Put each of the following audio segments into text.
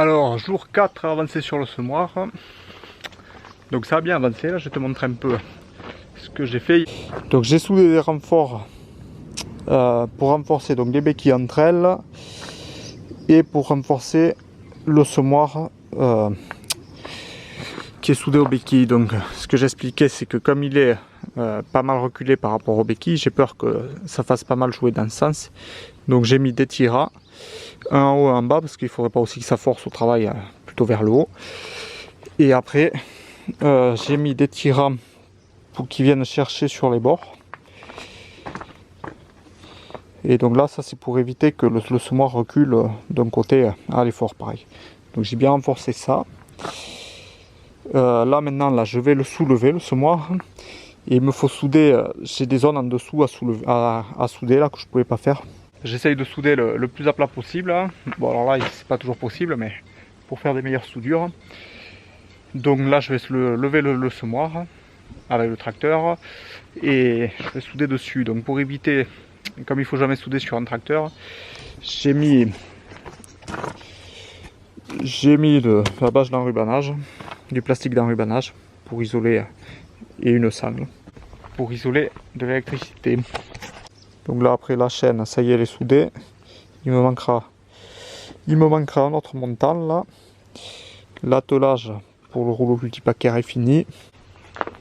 Alors, jour 4 avancé sur le semoir. Donc ça a bien avancé, là je vais te montrer un peu ce que j'ai fait. Donc j'ai soudé des renforts pour renforcer donc les béquilles entre elles et pour renforcer le semoir qui est soudé aux béquilles. Donc ce que j'expliquais, c'est que comme il est pas mal reculé par rapport aux béquilles, j'ai peur que ça fasse pas mal jouer dans le sens. Donc j'ai mis des tiras, un en haut et un en bas, parce qu'il ne faudrait pas aussi que ça force au travail plutôt vers le haut. Et après j'ai mis des tiras pour qu'ils viennent chercher sur les bords. Et donc là, ça c'est pour éviter que le semoir recule d'un côté à l'effort, pareil. Donc j'ai bien renforcé ça. Là maintenant, là, je vais le soulever, le semoir. Et il me faut souder, j'ai des zones en dessous à souder là que je ne pouvais pas faire. J'essaye de souder le plus à plat possible. Bon alors là, c'est pas toujours possible, mais pour faire des meilleures soudures. Donc là, je vais lever le semoir avec le tracteur et je vais souder dessus. Donc pour éviter, comme il faut jamais souder sur un tracteur, j'ai mis de la bâche d'enrubanage, du plastique d'enrubanage pour isoler, et une sangle pour isoler de l'électricité. Donc là après la chaîne, ça y est, elle est soudée. Il me manquera un autre montant là. L'attelage pour le rouleau multipacker est fini.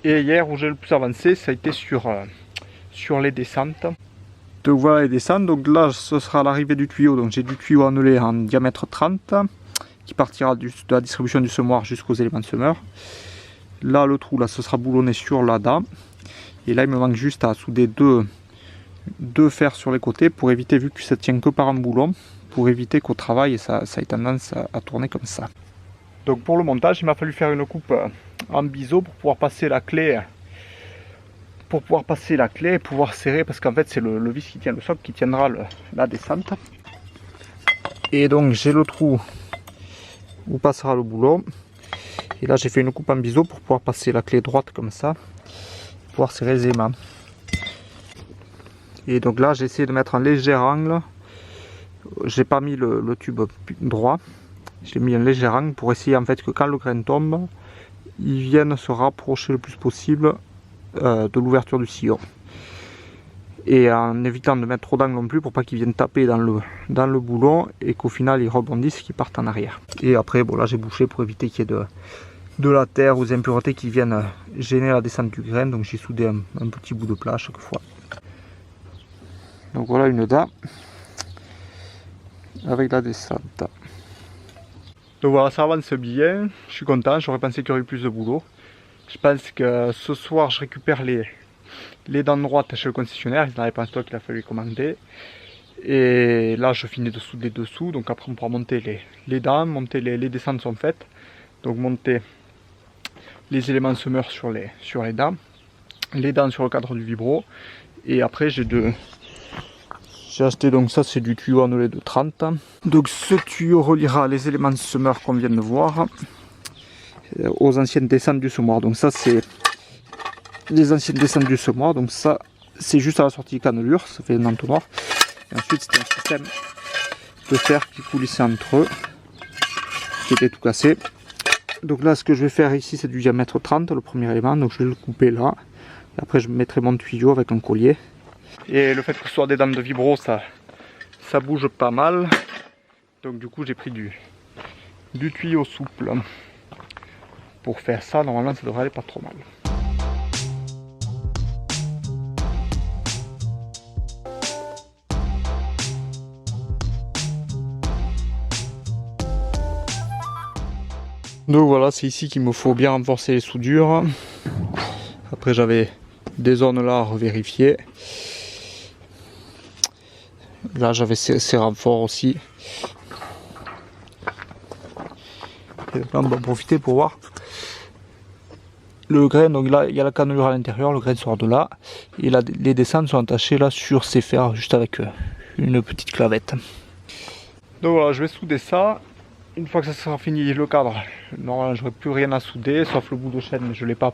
Et hier où j'ai le plus avancé, ça a été sur les descentes. Donc voilà les descentes. Donc là ce sera l'arrivée du tuyau. Donc j'ai du tuyau annelé en diamètre 30 qui partira de la distribution du semoir jusqu'aux éléments de semeur. Là le trou là ce sera boulonné sur la dent. Et là il me manque juste à souder deux fers sur les côtés pour éviter, vu que ça tient que par un boulon, pour éviter qu'au travail ça ait tendance à tourner comme ça. Donc pour le montage, il m'a fallu faire une coupe en biseau pour pouvoir passer la clé, et pouvoir serrer, parce qu'en fait c'est le vis qui tient le socle qui tiendra la descente. Et donc j'ai le trou où passera le boulon. Et là j'ai fait une coupe en biseau pour pouvoir passer la clé droite comme ça, pour pouvoir serrer les aimants. Et donc là j'ai essayé de mettre un léger angle. J'ai pas mis le tube droit. J'ai mis un léger angle pour essayer en fait que quand le grain tombe, il vienne se rapprocher le plus possible de l'ouverture du sillon. Et en évitant de mettre trop d'angle non plus pour pas qu'il vienne taper dans le boulon et qu'au final il rebondisse et qu'il parte en arrière. Et après bon là j'ai bouché pour éviter qu'il y ait de la terre ou des impuretés qui viennent gêner la descente du grain. Donc j'ai soudé un petit bout de plat à chaque fois. Donc voilà une dent avec la descente. Donc voilà, ça avance bien, je suis content, j'aurais pensé qu'il y aurait eu plus de boulot. Je pense que ce soir je récupère les dents droites chez le concessionnaire, ils n'avaient pas en stock, il a fallu commander. Et là je finis de souder dessous, donc après on pourra monter les dents, monter les descentes sont faites. Donc monter les éléments semeurs sur les dents sur le cadre du vibro. Et après j'ai acheté, donc ça c'est du tuyau annelé de 30. Donc ce tuyau reliera les éléments de semeur qu'on vient de voir aux anciennes descentes du semoir. Donc ça c'est les anciennes descentes du semoir. Donc ça c'est juste à la sortie cannelure, ça fait un entonnoir. Et ensuite c'est un système de fer qui coulissait entre eux, qui était tout cassé. Donc là ce que je vais faire ici c'est du diamètre 30, le premier élément. Donc je vais le couper là. Et après je mettrai mon tuyau avec un collier. Et le fait que ce soit des dames de vibro, ça bouge pas mal. Donc du coup j'ai pris du tuyau souple pour faire ça. Normalement ça devrait aller pas trop mal. Donc voilà, c'est ici qu'il me faut bien renforcer les soudures. Après j'avais des zones là à revérifier. Là j'avais ces renforts aussi. Et là on va en profiter pour voir le grain. Donc là il y a la cannelure à l'intérieur, le grain sort de là. Et là les descentes sont attachées là sur ces fers, juste avec une petite clavette. Donc voilà, je vais souder ça. Une fois que ça sera fini le cadre, normalement j'aurai plus rien à souder, sauf le bout de chaîne, mais je l'ai pas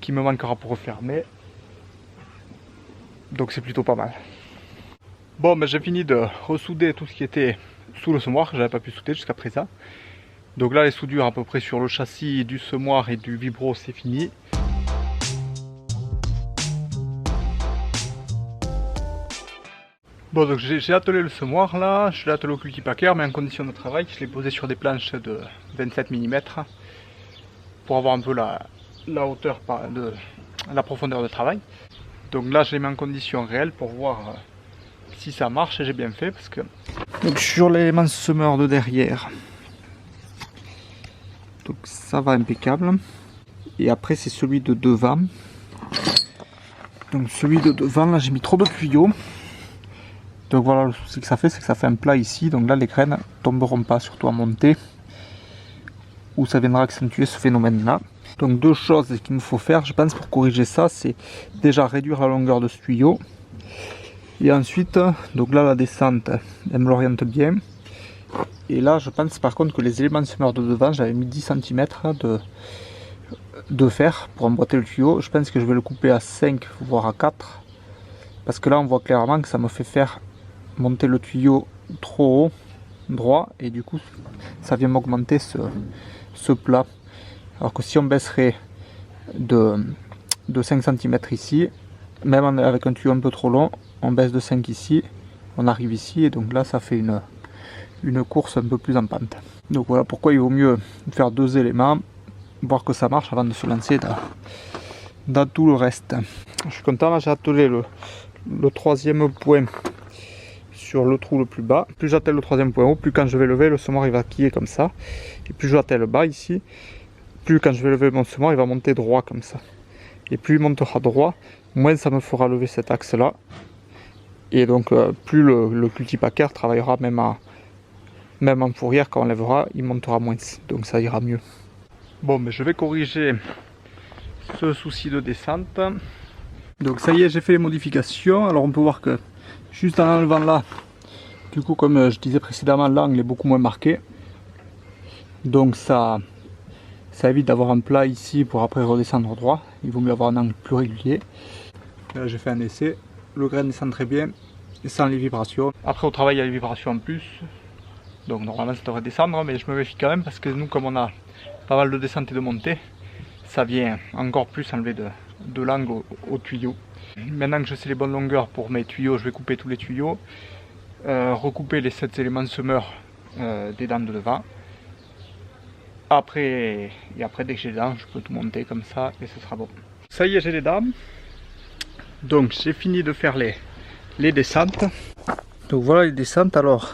qui me manquera pour refermer. Donc c'est plutôt pas mal. Bon, ben j'ai fini de ressouder tout ce qui était sous le semoir que j'avais pas pu souder jusqu'à présent. Donc là les soudures à peu près sur le châssis du semoir et du vibro c'est fini. Bon, donc j'ai attelé le semoir là, je l'ai attelé au cultipacker mais en condition de travail, je l'ai posé sur des planches de 27 mm pour avoir un peu la hauteur, la profondeur de travail. Donc là je l'ai mis en condition réelle pour voir si ça marche et j'ai bien fait parce que... Donc sur l'élément semeur de derrière, donc ça va impeccable. Et après c'est celui de devant. Donc celui de devant là j'ai mis trop de tuyaux. Donc voilà, le souci que ça fait, c'est que ça fait un plat ici. Donc là les graines tomberont pas, surtout à monter, où ça viendra accentuer ce phénomène là. Donc deux choses qu'il me faut faire, je pense, pour corriger ça, c'est déjà réduire la longueur de ce tuyau. Et ensuite, donc là la descente, elle me l'oriente bien. Et là je pense par contre que les éléments de semeur de devant, j'avais mis 10 cm de fer pour emboîter le tuyau. Je pense que je vais le couper à 5 voire à 4. Parce que là on voit clairement que ça me fait faire monter le tuyau trop haut, droit, et du coup ça vient m'augmenter ce plat. Alors que si on baisserait de 5 cm ici, même avec un tuyau un peu trop long, on baisse de 5 ici, on arrive ici, et donc là ça fait une course un peu plus en pente. Donc voilà pourquoi il vaut mieux faire deux éléments, voir que ça marche avant de se lancer dans tout le reste. Je suis content, là j'ai attelé le troisième point sur le trou le plus bas. Plus j'attelle le troisième point haut, plus quand je vais lever le semoir il va quiller comme ça, et plus j'attelle bas ici, plus quand je vais lever mon semoir il va monter droit comme ça, et plus il montera droit, moins ça me fera lever cet axe là, et donc plus le cultipacker travaillera même en fourrière, quand on lèvera il montera moins, donc ça ira mieux. Bon, mais je vais corriger ce souci de descente. Donc ça y est, j'ai fait les modifications. Alors on peut voir que juste en enlevant là, du coup comme je disais précédemment, l'angle est beaucoup moins marqué, donc ça évite d'avoir un plat ici pour après redescendre droit. Il vaut mieux avoir un angle plus régulier. Là j'ai fait un essai, le grain descend très bien et sans les vibrations. Après au travail il y a les vibrations en plus, donc normalement ça devrait descendre, mais je me méfie quand même parce que nous, comme on a pas mal de descente et de montée, ça vient encore plus enlever de l'angle au tuyau. Maintenant que je sais les bonnes longueurs pour mes tuyaux, je vais couper tous les tuyaux, recouper les 7 éléments semeurs des dents de devant. Après dès que j'ai les dents, je peux tout monter comme ça et ce sera bon. Ça y est, j'ai les dents. Donc j'ai fini de faire les descentes. Donc voilà les descentes. Alors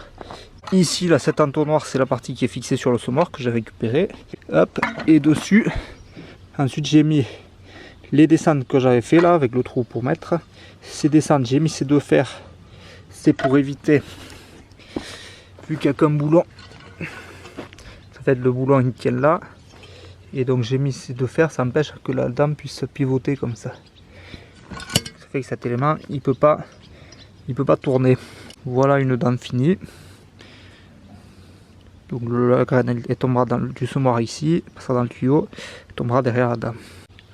ici là, cet entonnoir, c'est la partie qui est fixée sur le semoir que j'ai récupéré. Hop, et dessus, ensuite j'ai mis les descentes que j'avais fait là avec le trou pour mettre. Ces descentes, j'ai mis ces deux fers, c'est pour éviter, vu qu'il n'y a qu'un boulon, ça fait le boulon il tient là, et donc j'ai mis ces deux fers, ça empêche que la dent puisse pivoter comme ça. Ça fait que cet élément il peut pas tourner. Voilà une dent finie. Donc la graine elle tombera du semoir ici, passera dans le tuyau, elle tombera derrière la dent.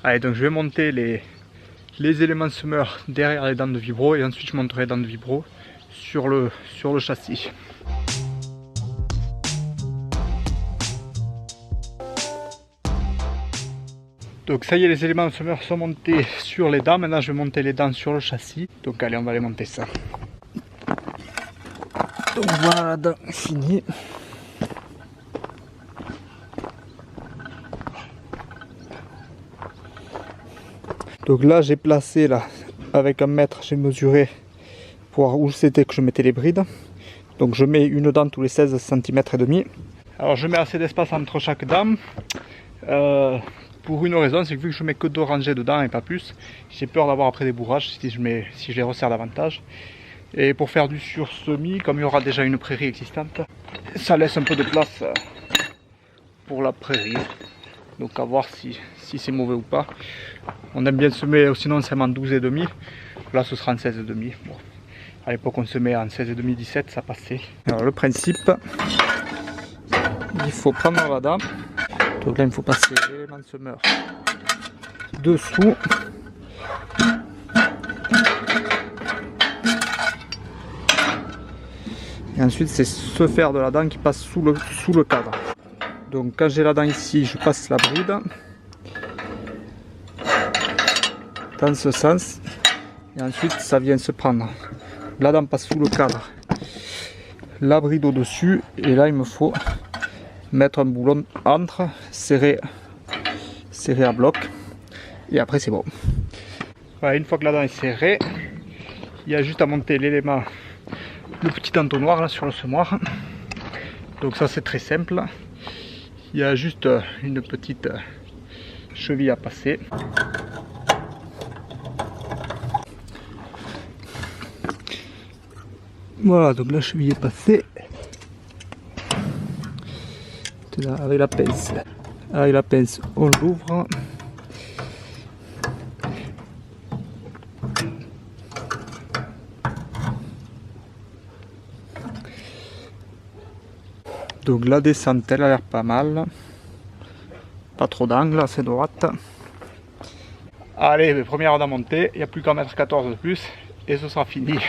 Allez, donc je vais monter les éléments semeurs derrière les dents de vibro, et ensuite je monterai les dents de vibro sur le châssis. Donc ça y est, les éléments semeurs sont montés sur les dents. Maintenant je vais monter les dents sur le châssis. Donc allez, on va les monter ça. Donc voilà la dent finie. Donc là j'ai placé là avec un mètre, j'ai mesuré pour voir où c'était que je mettais les brides. Donc je mets une dent tous les 16 cm et demi. Alors je mets assez d'espace entre chaque dent. Pour une raison, c'est que vu que je mets que 2 rangées de dents et pas plus, j'ai peur d'avoir après des bourrages si je les resserre davantage. Et pour faire du sur-semis, comme il y aura déjà une prairie existante, ça laisse un peu de place pour la prairie. Donc à voir si c'est mauvais ou pas. On aime bien semer, sinon on sème en 12,5. Là ce sera en 16,5. Bon. À l'époque on semait en 16,5, 17, ça passait. Alors le principe, il faut prendre la dent. Donc là il faut passer l'élément semeur dessous. Et ensuite c'est ce fer de la dent qui passe sous le cadre. Donc quand j'ai la dent ici, je passe la bride dans ce sens. Et ensuite ça vient se prendre. La dent passe sous le cadre. La bride au-dessus. Et là il me faut mettre un boulon entre, serré à bloc. Et après c'est bon. Voilà, une fois que la dent est serrée, il y a juste à monter l'élément, le petit entonnoir là sur le semoir. Donc ça c'est très simple. Il y a juste une petite cheville à passer. Voilà, donc la cheville est passée. Là, avec la pince. Avec la pince, on l'ouvre. Donc la descente elle a l'air pas mal. Pas trop d'angle, assez droite. Allez, première heure à monter, il n'y a plus qu'à mettre 14 de plus et ce sera fini.